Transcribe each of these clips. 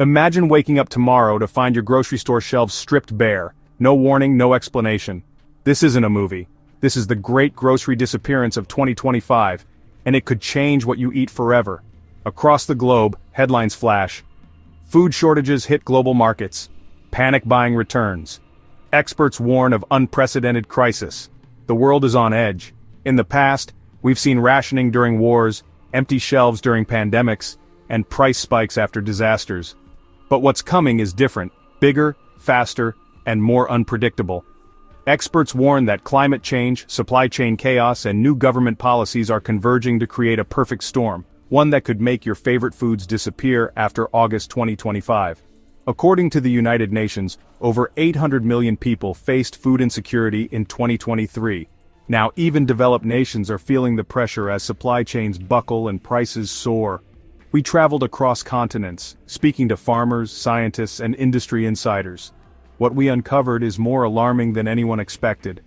Imagine waking up tomorrow to find your grocery store shelves stripped bare. No warning, no explanation. This isn't a movie. This is the great grocery disappearance of 2025, and it could change what you eat forever. Across the globe, headlines flash. Food shortages hit global markets. Panic buying returns. Experts warn of unprecedented crisis. The world is on edge. In the past, we've seen rationing during wars, empty shelves during pandemics, and price spikes after disasters. But what's coming is different, bigger, faster, and more unpredictable. Experts warn that climate change, supply chain chaos, and new government policies are converging to create a perfect storm, one that could make your favorite foods disappear after August 2025. According to the United Nations, over 800 million people faced food insecurity in 2023. Now even developed nations are feeling the pressure as supply chains buckle and prices soar. We traveled across continents, speaking to farmers, scientists, and industry insiders. What we uncovered is more alarming than anyone expected.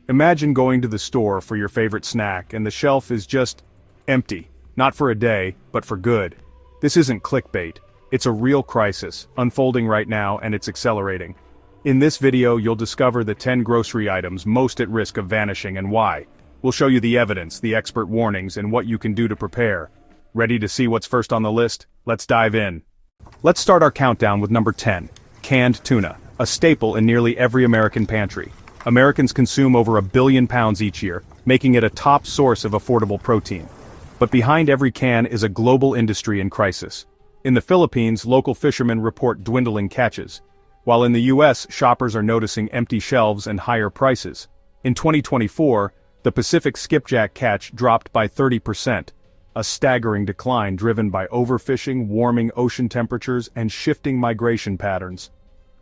Imagine going to the store for your favorite snack and the shelf is just empty. Not for a day, but for good. This isn't clickbait. It's a real crisis, unfolding right now, and it's accelerating. In this video, you'll discover the 10 grocery items most at risk of vanishing and why. We'll show you the evidence, the expert warnings, and what you can do to prepare. Ready to see what's first on the list? Let's dive in. Let's start our countdown with number 10, canned tuna, a staple in nearly every American pantry. Americans consume over 1 billion pounds each year, making it a top source of affordable protein. But behind every can is a global industry in crisis. In the Philippines, local fishermen report dwindling catches, while in the US, shoppers are noticing empty shelves and higher prices. In 2024, the Pacific skipjack catch dropped by 30%. A staggering decline driven by overfishing, warming ocean temperatures, and shifting migration patterns.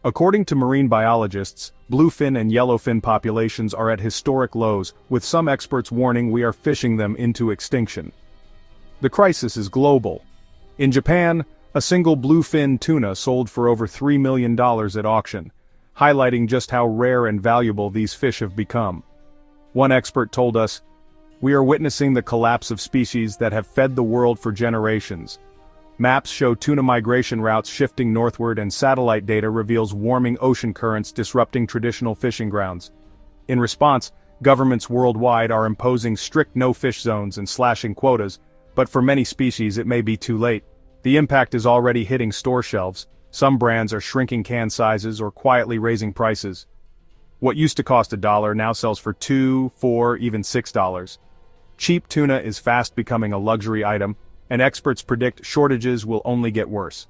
According to marine biologists, bluefin and yellowfin populations are at historic lows, with some experts warning we are fishing them into extinction. The crisis is global. In Japan, a single bluefin tuna sold for over $3 million at auction, highlighting just how rare and valuable these fish have become. One expert told us, "We are witnessing the collapse of species that have fed the world for generations." Maps show tuna migration routes shifting northward, and satellite data reveals warming ocean currents disrupting traditional fishing grounds. In response, governments worldwide are imposing strict no-fish zones and slashing quotas, but for many species it may be too late. The impact is already hitting store shelves. Some brands are shrinking can sizes or quietly raising prices. What used to cost $1 now sells for $2, $4, even $6. Cheap tuna is fast becoming a luxury item, and experts predict shortages will only get worse.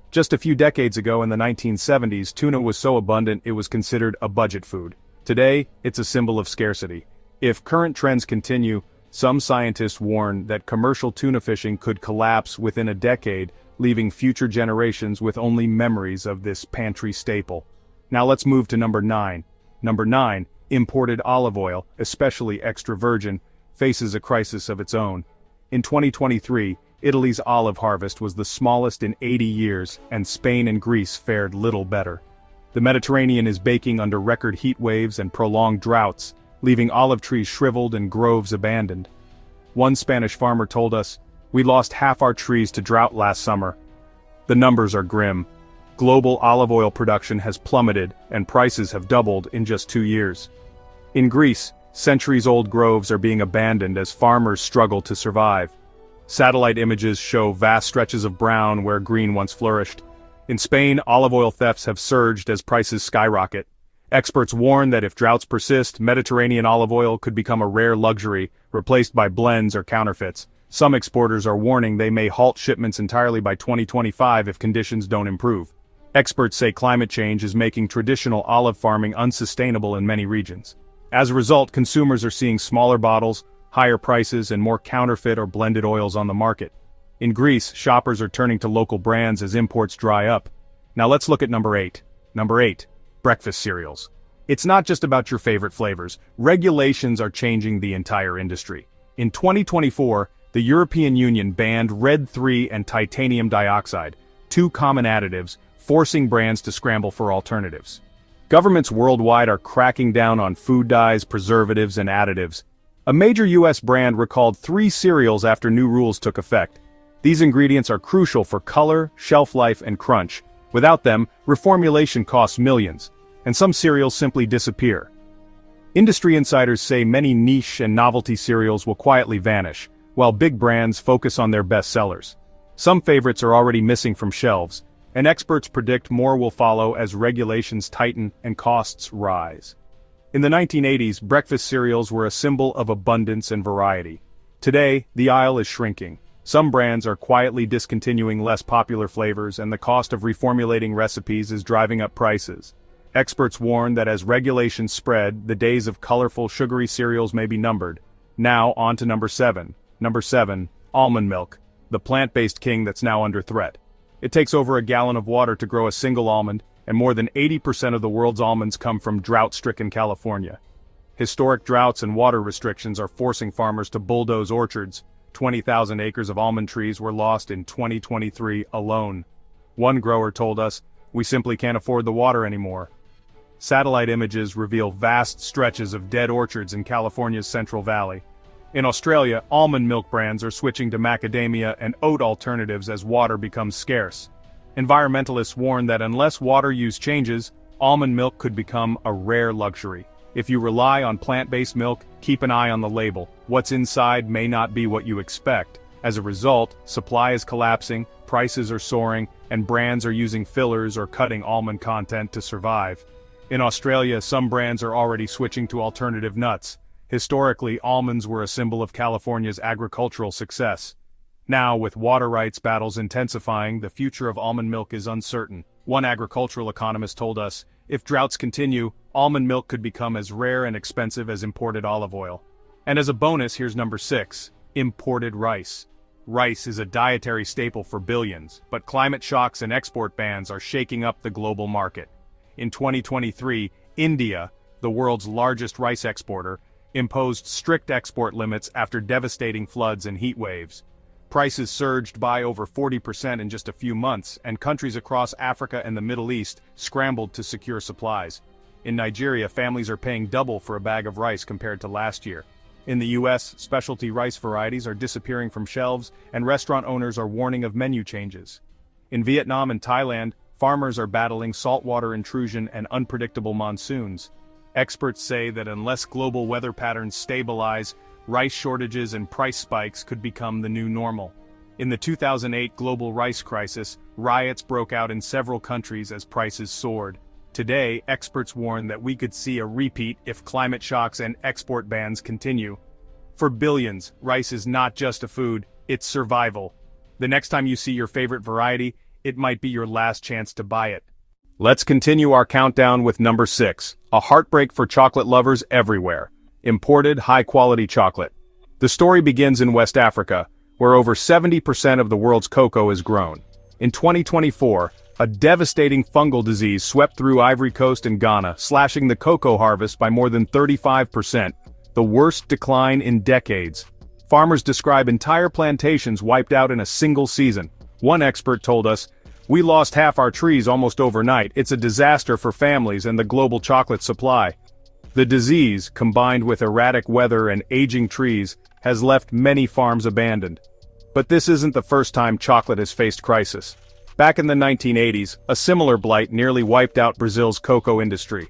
Just a few decades ago in the 1970s, tuna was so abundant it was considered a budget food. Today, it's a symbol of scarcity. If current trends continue, some scientists warn that commercial tuna fishing could collapse within a decade, leaving future generations with only memories of this pantry staple. Now let's move to number 9. Number 9, imported olive oil, especially extra virgin, faces a crisis of its own. In 2023, Italy's olive harvest was the smallest in 80 years, and Spain and Greece fared little better. The Mediterranean is baking under record heat waves and prolonged droughts, leaving olive trees shriveled and groves abandoned. One Spanish farmer told us, "We lost half our trees to drought last summer." The numbers are grim. Global olive oil production has plummeted, and prices have doubled in just 2 years. In Greece, centuries-old groves are being abandoned as farmers struggle to survive. Satellite images show vast stretches of brown where green once flourished. In Spain, olive oil thefts have surged as prices skyrocket. Experts warn that if droughts persist, Mediterranean olive oil could become a rare luxury, replaced by blends or counterfeits. Some exporters are warning they may halt shipments entirely by 2025 if conditions don't improve. Experts say climate change is making traditional olive farming unsustainable in many regions. As a result, consumers are seeing smaller bottles, higher prices, and more counterfeit or blended oils on the market. In Greece, shoppers are turning to local brands as imports dry up. Now let's look at number 8. Number 8. Breakfast cereals. It's not just about your favorite flavors. Regulations are changing the entire industry. In 2024, the European Union banned Red 3 and titanium dioxide, two common additives, forcing brands to scramble for alternatives. Governments worldwide are cracking down on food dyes, preservatives, and additives. A major US brand recalled 3 cereals after new rules took effect. These ingredients are crucial for color, shelf life, and crunch, Without them, reformulation costs millions, and some cereals simply disappear. Industry insiders say many niche and novelty cereals will quietly vanish, while big brands focus on their best sellers. Some favorites are already missing from shelves, and experts predict more will follow as regulations tighten and costs rise. In the 1980s, breakfast cereals were a symbol of abundance and variety. Today, the aisle is shrinking. Some brands are quietly discontinuing less popular flavors, and the cost of reformulating recipes is driving up prices. Experts warn that as regulations spread, the days of colorful, sugary cereals may be numbered. Now, on to number 7. Number 7, almond milk, the plant-based king that's now under threat. It takes over a gallon of water to grow a single almond, and more than 80% of the world's almonds come from drought-stricken California. Historic droughts and water restrictions are forcing farmers to bulldoze orchards. 20,000 acres of almond trees were lost in 2023 alone. One grower told us, "We simply can't afford the water anymore." Satellite images reveal vast stretches of dead orchards in California's Central Valley. In Australia, almond milk brands are switching to macadamia and oat alternatives as water becomes scarce. Environmentalists warn that unless water use changes, almond milk could become a rare luxury. If you rely on plant-based milk, keep an eye on the label. What's inside may not be what you expect. As a result, supply is collapsing, prices are soaring, and brands are using fillers or cutting almond content to survive. In Australia, some brands are already switching to alternative nuts. Historically, almonds were a symbol of California's agricultural success. Now, with water rights battles intensifying, the future of almond milk is uncertain. One agricultural economist told us, if droughts continue, almond milk could become as rare and expensive as imported olive oil. And as a bonus, here's number 6, imported rice. Rice is a dietary staple for billions, but climate shocks and export bans are shaking up the global market. In 2023, India, the world's largest rice exporter, imposed strict export limits after devastating floods and heat waves. Prices surged by over 40% in just a few months, and countries across Africa and the Middle East scrambled to secure supplies. In Nigeria, families are paying double for a bag of rice compared to last year. In the US, specialty rice varieties are disappearing from shelves, and restaurant owners are warning of menu changes. In Vietnam and Thailand, farmers are battling saltwater intrusion and unpredictable monsoons. Experts say that unless global weather patterns stabilize, rice shortages and price spikes could become the new normal. In the 2008 global rice crisis, riots broke out in several countries as prices soared. Today, experts warn that we could see a repeat if climate shocks and export bans continue. For billions, rice is not just a food, it's survival. The next time you see your favorite variety, it might be your last chance to buy it. Let's continue our countdown with number 6, a heartbreak for chocolate lovers everywhere. Imported, high-quality chocolate. The story begins in West Africa, where over 70% of the world's cocoa is grown. In 2024, a devastating fungal disease swept through Ivory Coast and Ghana, slashing the cocoa harvest by more than 35%, the worst decline in decades. Farmers describe entire plantations wiped out in a single season. One expert told us, "We lost half our trees almost overnight. It's a disaster for families and the global chocolate supply." The disease, combined with erratic weather and aging trees, has left many farms abandoned. But this isn't the first time chocolate has faced crisis. Back in the 1980s, a similar blight nearly wiped out Brazil's cocoa industry.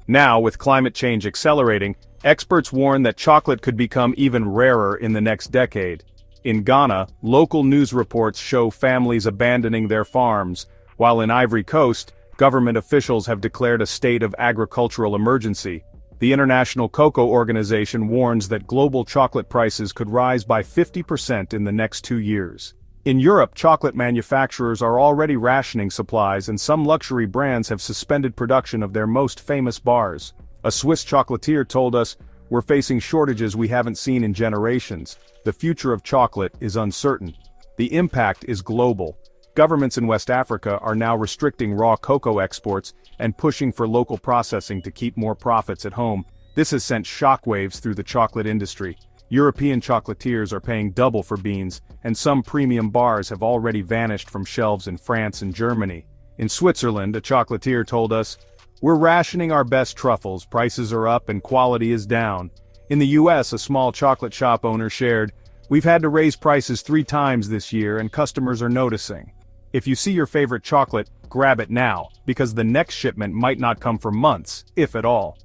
Now, with climate change accelerating, experts warn that chocolate could become even rarer in the next decade. In Ghana, local news reports show families abandoning their farms, while in Ivory Coast, government officials have declared a state of agricultural emergency. The International Cocoa Organization warns that global chocolate prices could rise by 50% in the next 2 years. In Europe, chocolate manufacturers are already rationing supplies, and some luxury brands have suspended production of their most famous bars. A Swiss chocolatier told us, "We're facing shortages we haven't seen in generations. The future of chocolate is uncertain." The impact is global. Governments in West Africa are now restricting raw cocoa exports and pushing for local processing to keep more profits at home. This has sent shockwaves through the chocolate industry. European chocolatiers are paying double for beans, and some premium bars have already vanished from shelves in France and Germany. In Switzerland, a chocolatier told us, "We're rationing our best truffles, prices are up and quality is down." In the US, a small chocolate shop owner shared, "We've had to raise prices 3 times this year and customers are noticing." If you see your favorite chocolate, Grab it now, because the next shipment might not come for months, if at all.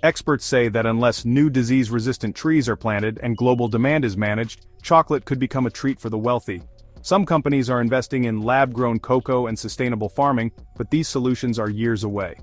Experts say that unless new disease-resistant trees are planted and global demand is managed, chocolate could become a treat for the wealthy. Some companies are investing in lab-grown cocoa and sustainable farming, but these solutions are years away.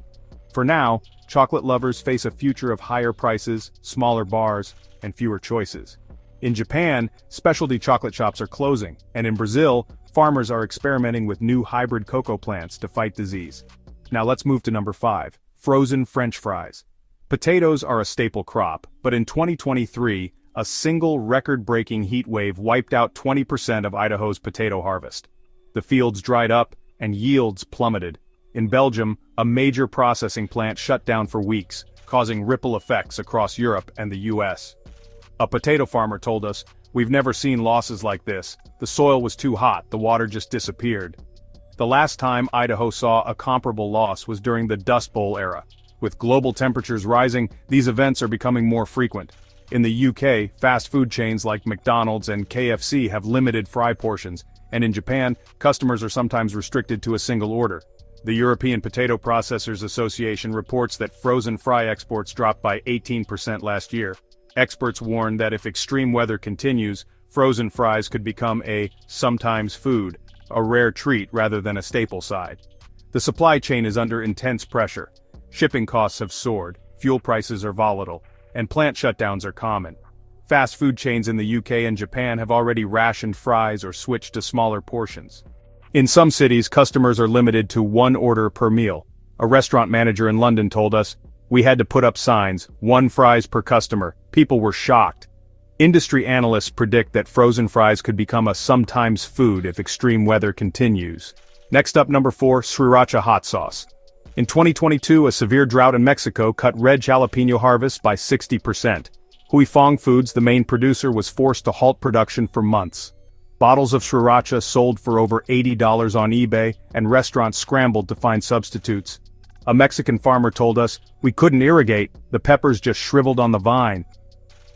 For now, chocolate lovers face a future of higher prices, smaller bars, and fewer choices. In Japan, specialty chocolate shops are closing, and in Brazil, farmers are experimenting with new hybrid cocoa plants to fight disease. Now let's move to number 5, frozen French fries. Potatoes are a staple crop, but in 2023, a single record-breaking heat wave wiped out 20% of Idaho's potato harvest. The fields dried up, and yields plummeted. In Belgium, a major processing plant shut down for weeks, causing ripple effects across Europe and the US. A potato farmer told us, "We've never seen losses like this. The soil was too hot, the water just disappeared." The last time Idaho saw a comparable loss was during the Dust Bowl era. With global temperatures rising, these events are becoming more frequent. In the UK, fast food chains like McDonald's and KFC have limited fry portions, and in Japan, customers are sometimes restricted to a single order. The European Potato Processors Association reports that frozen fry exports dropped by 18% last year. Experts warn that if extreme weather continues, frozen fries could become a sometimes food, a rare treat rather than a staple side. The supply chain is under intense pressure. Shipping costs have soared, fuel prices are volatile, and plant shutdowns are common. Fast food chains in the UK and Japan have already rationed fries or switched to smaller portions. In some cities, customers are limited to one order per meal. A restaurant manager in London told us, "We had to put up signs, 1 fries per customer." People were shocked. Industry analysts predict that frozen fries could become a sometimes food if extreme weather continues. Next up, number 4, sriracha hot sauce. In 2022, a severe drought in Mexico cut red jalapeno harvests by 60%. Huifong Foods, the main producer, was forced to halt production for months. Bottles of sriracha sold for over $80 on eBay, and restaurants scrambled to find substitutes. A Mexican farmer told us, "We couldn't irrigate, the peppers just shriveled on the vine."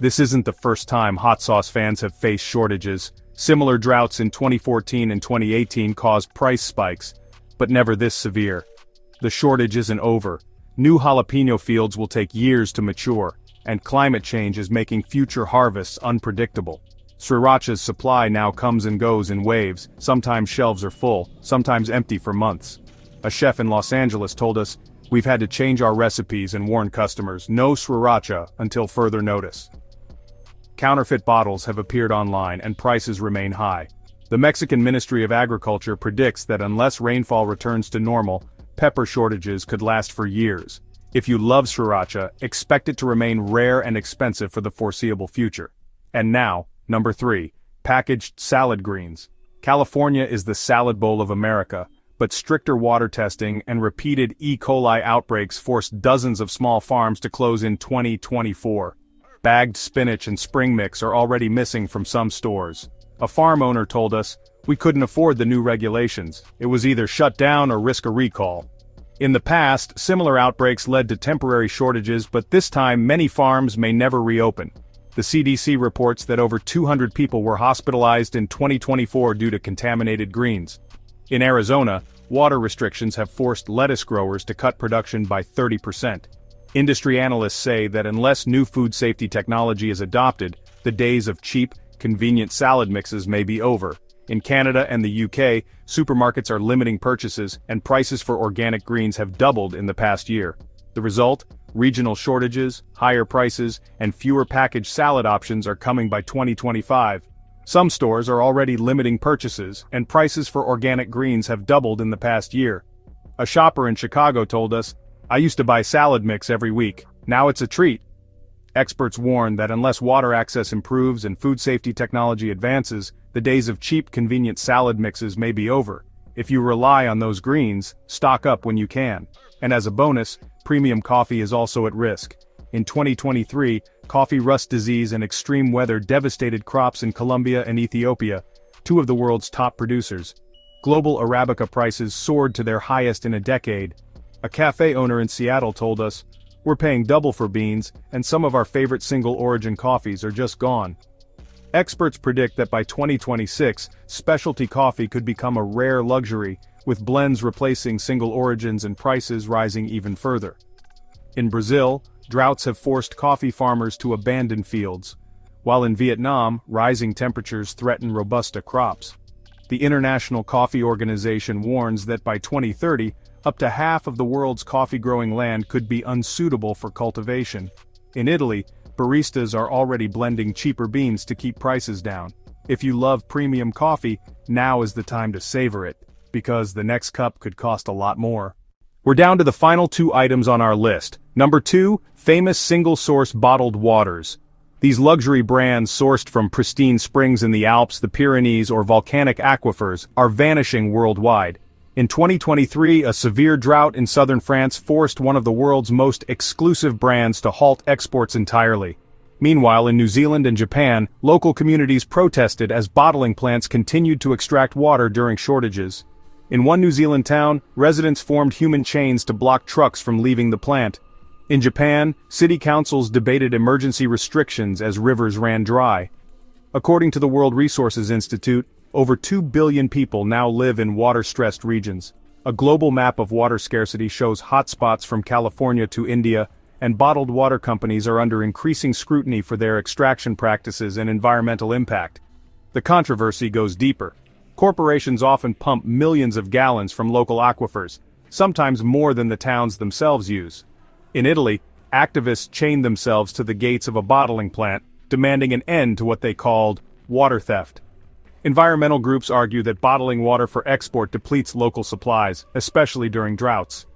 This isn't the first time hot sauce fans have faced shortages. Similar droughts in 2014 and 2018 caused price spikes, but never this severe. The shortage isn't over. New jalapeno fields will take years to mature, and climate change is making future harvests unpredictable. Sriracha's supply now comes and goes in waves. Sometimes shelves are full, sometimes empty for months. A chef in Los Angeles told us, "We've had to change our recipes and warn customers, no sriracha until further notice." Counterfeit bottles have appeared online and prices remain high. The Mexican Ministry of Agriculture predicts that unless rainfall returns to normal, pepper shortages could last for years. If you love sriracha, expect it to remain rare and expensive for the foreseeable future. And now, number 3, packaged salad greens. California is the salad bowl of America, but stricter water testing and repeated E. coli outbreaks forced dozens of small farms to close in 2024. Bagged spinach and spring mix are already missing from some stores. A farm owner told us, "We couldn't afford the new regulations. It was either shut down or risk a recall." In the past, similar outbreaks led to temporary shortages, but this time many farms may never reopen. The CDC reports that over 200 people were hospitalized in 2024 due to contaminated greens. In Arizona, water restrictions have forced lettuce growers to cut production by 30%. Industry analysts say that unless new food safety technology is adopted, the days of cheap, convenient salad mixes may be over. In Canada and the UK, supermarkets are limiting purchases, and prices for organic greens have doubled in the past year. The result? Regional shortages, higher prices, and fewer packaged salad options are coming by 2025. Some stores are already limiting purchases, and prices for organic greens have doubled in the past year. A shopper in Chicago told us, "I used to buy salad mix every week. Now it's a treat." Experts warn that unless water access improves and food safety technology advances, the days of cheap, convenient salad mixes may be over. If you rely on those greens, stock up when you can. And as a bonus, premium coffee is also at risk. In 2023, coffee rust disease and extreme weather devastated crops in Colombia and Ethiopia, two of the world's top producers. Global Arabica prices soared to their highest in a decade. A cafe owner in Seattle told us, "We're paying double for beans, and some of our favorite single-origin coffees are just gone." Experts predict that by 2026, specialty coffee could become a rare luxury, with blends replacing single origins and prices rising even further. In Brazil, droughts have forced coffee farmers to abandon fields, while in Vietnam, rising temperatures threaten Robusta crops. The International Coffee Organization warns that by 2030, up to half of the world's coffee-growing land could be unsuitable for cultivation. In Italy, baristas are already blending cheaper beans to keep prices down. If you love premium coffee, now is the time to savor it, because the next cup could cost a lot more. We're down to the final two items on our list. Number 2, famous single-source bottled waters. These luxury brands sourced from pristine springs in the Alps, the Pyrenees, or volcanic aquifers are vanishing worldwide. In 2023, a severe drought in southern France forced one of the world's most exclusive brands to halt exports entirely. Meanwhile, in New Zealand and Japan, local communities protested as bottling plants continued to extract water during shortages. In one New Zealand town, residents formed human chains to block trucks from leaving the plant. In Japan, city councils debated emergency restrictions as rivers ran dry. According to the World Resources Institute, over 2 billion people now live in water-stressed regions. A global map of water scarcity shows hotspots from California to India, and bottled water companies are under increasing scrutiny for their extraction practices and environmental impact. The controversy goes deeper. Corporations often pump millions of gallons from local aquifers, sometimes more than the towns themselves use. In Italy, activists chained themselves to the gates of a bottling plant, demanding an end to what they called water theft. Environmental groups argue that bottling water for export depletes local supplies, especially during droughts.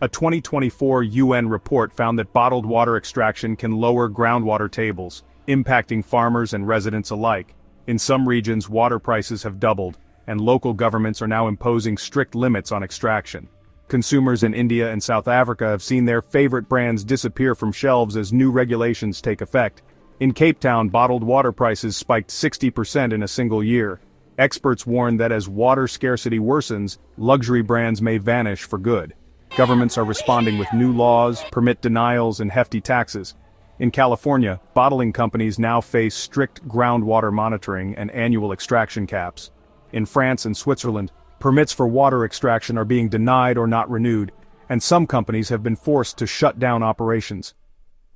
A 2024 UN report found that bottled water extraction can lower groundwater tables, impacting farmers and residents alike. In some regions, water prices have doubled, and local governments are now imposing strict limits on extraction. Consumers in India and South Africa have seen their favorite brands disappear from shelves as new regulations take effect. In Cape Town, bottled water prices spiked 60% in a single year. Experts warn that as water scarcity worsens, luxury brands may vanish for good. Governments are responding with new laws, permit denials, and hefty taxes. In California, bottling companies now face strict groundwater monitoring and annual extraction caps. In France and Switzerland, permits for water extraction are being denied or not renewed, and some companies have been forced to shut down operations.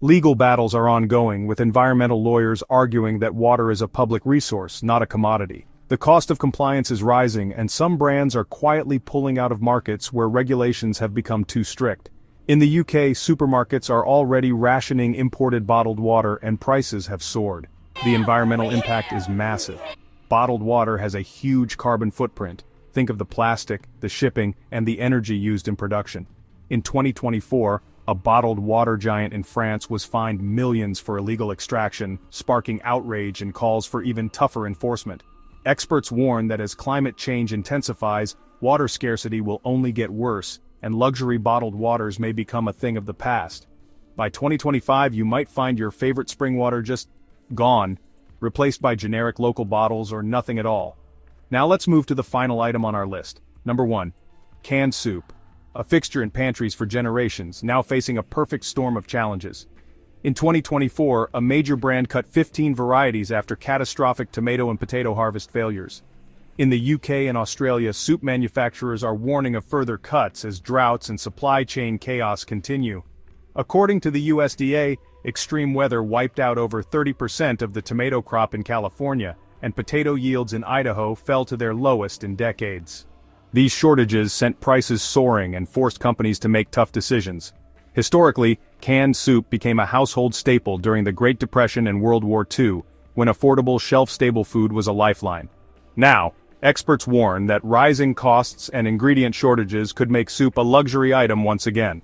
Legal battles are ongoing, with environmental lawyers arguing that water is a public resource, not a commodity. The cost of compliance is rising, and some brands are quietly pulling out of markets where regulations have become too strict. In the UK, supermarkets are already rationing imported bottled water, and prices have soared. The environmental impact is massive. Bottled water has a huge carbon footprint. Think of the plastic, the shipping, and the energy used in production. In 2024, a bottled water giant in France was fined millions for illegal extraction, sparking outrage and calls for even tougher enforcement. Experts warn that as climate change intensifies, water scarcity will only get worse, and luxury bottled waters may become a thing of the past. By 2025, you might find your favorite spring water just gone, replaced by generic local bottles or nothing at all. Now let's move to the final item on our list. Number 1. Canned soup. A fixture in pantries for generations, now facing a perfect storm of challenges. In 2024, a major brand cut 15 varieties after catastrophic tomato and potato harvest failures. In the UK and Australia, soup manufacturers are warning of further cuts as droughts and supply chain chaos continue. According to the USDA, extreme weather wiped out over 30% of the tomato crop in California, and potato yields in Idaho fell to their lowest in decades. These shortages sent prices soaring and forced companies to make tough decisions. Historically, canned soup became a household staple during the Great Depression and World War II, when affordable shelf-stable food was a lifeline. Now, experts warn that rising costs and ingredient shortages could make soup a luxury item once again.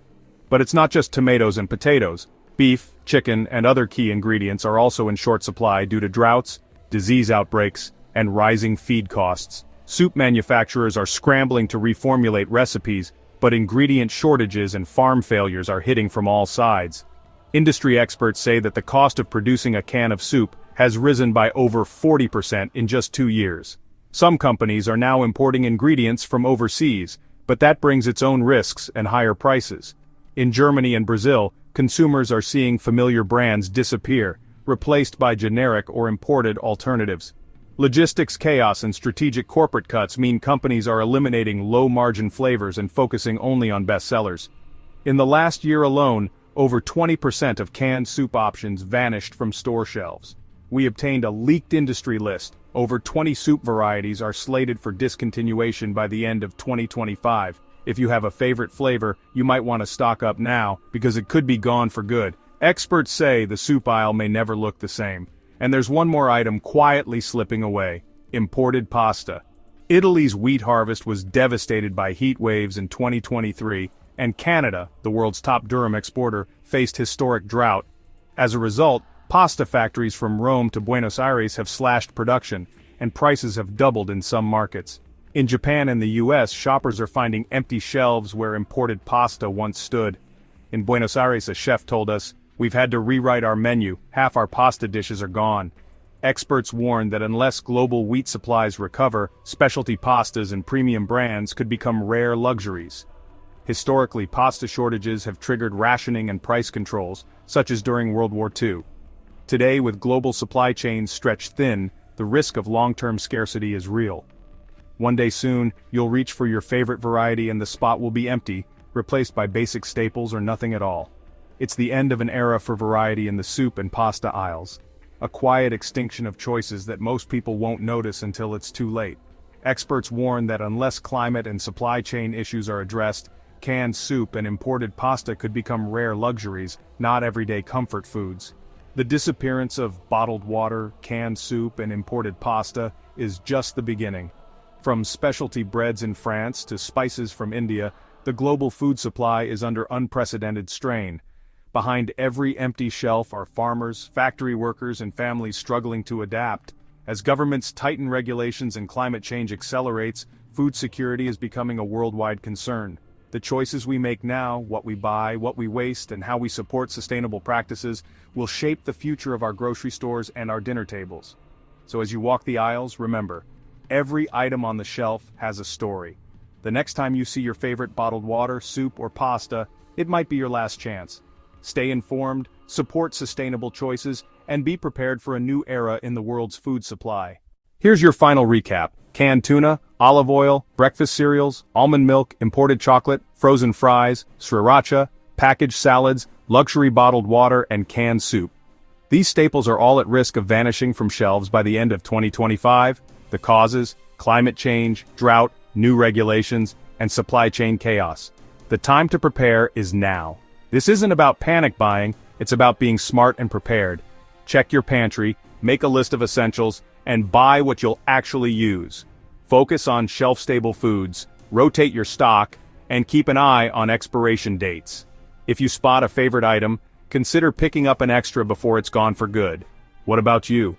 But it's not just tomatoes and potatoes. Beef, chicken, and other key ingredients are also in short supply due to droughts, disease outbreaks, and rising feed costs. Soup manufacturers are scrambling to reformulate recipes, but ingredient shortages and farm failures are hitting from all sides. Industry experts say that the cost of producing a can of soup has risen by over 40% in just 2 years. Some companies are now importing ingredients from overseas, but that brings its own risks and higher prices. In Germany and Brazil, consumers are seeing familiar brands disappear, replaced by generic or imported alternatives. Logistics chaos and strategic corporate cuts mean companies are eliminating low-margin flavors and focusing only on bestsellers. In the last year alone, over 20% of canned soup options vanished from store shelves. We obtained a leaked industry list. Over 20 soup varieties are slated for discontinuation by the end of 2025. If you have a favorite flavor, you might want to stock up now, because it could be gone for good. Experts say the soup aisle may never look the same. And there's one more item quietly slipping away: imported pasta. Italy's wheat harvest was devastated by heat waves in 2023, and Canada, the world's top durum exporter, faced historic drought. As a result, pasta factories from Rome to Buenos Aires have slashed production, and prices have doubled in some markets. In Japan and the US, shoppers are finding empty shelves where imported pasta once stood. In Buenos Aires, a chef told us, "We've had to rewrite our menu, half our pasta dishes are gone." Experts warn that unless global wheat supplies recover, specialty pastas and premium brands could become rare luxuries. Historically, pasta shortages have triggered rationing and price controls, such as during World War II. Today, with global supply chains stretched thin, the risk of long-term scarcity is real. One day soon, you'll reach for your favorite variety and the spot will be empty, replaced by basic staples or nothing at all. It's the end of an era for variety in the soup and pasta aisles. A quiet extinction of choices that most people won't notice until it's too late. Experts warn that unless climate and supply chain issues are addressed, canned soup and imported pasta could become rare luxuries, not everyday comfort foods. The disappearance of bottled water, canned soup, and imported pasta is just the beginning. From specialty breads in France to spices from India, the global food supply is under unprecedented strain. Behind every empty shelf are farmers, factory workers, and families struggling to adapt. As governments tighten regulations and climate change accelerates, food security is becoming a worldwide concern. The choices we make now, what we buy, what we waste, and how we support sustainable practices will shape the future of our grocery stores and our dinner tables. So as you walk the aisles, remember, every item on the shelf has a story. The next time you see your favorite bottled water, soup, or pasta, it might be your last chance. Stay informed, support sustainable choices, and be prepared for a new era in the world's food supply. Here's your final recap: canned tuna, olive oil, breakfast cereals, almond milk, imported chocolate, frozen fries, sriracha, packaged salads, luxury bottled water, and canned soup. These staples are all at risk of vanishing from shelves by the end of 2025. The causes: climate change, drought, new regulations, and supply chain chaos. The time to prepare is now. This isn't about panic buying, it's about being smart and prepared. Check your pantry, make a list of essentials, and buy what you'll actually use. Focus on shelf-stable foods, rotate your stock, and keep an eye on expiration dates. If you spot a favorite item, consider picking up an extra before it's gone for good. What about you?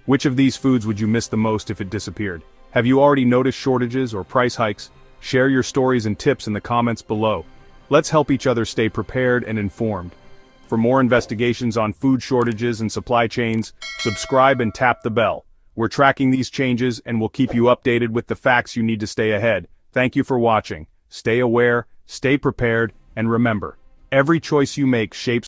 Which of these foods would you miss the most if it disappeared? Have you already noticed shortages or price hikes? Share your stories and tips in the comments below. Let's help each other stay prepared and informed. For more investigations on food shortages and supply chains, subscribe and tap the bell. We're tracking these changes and will keep you updated with the facts you need to stay ahead. Thank you for watching. Stay aware, stay prepared, and remember, every choice you make shapes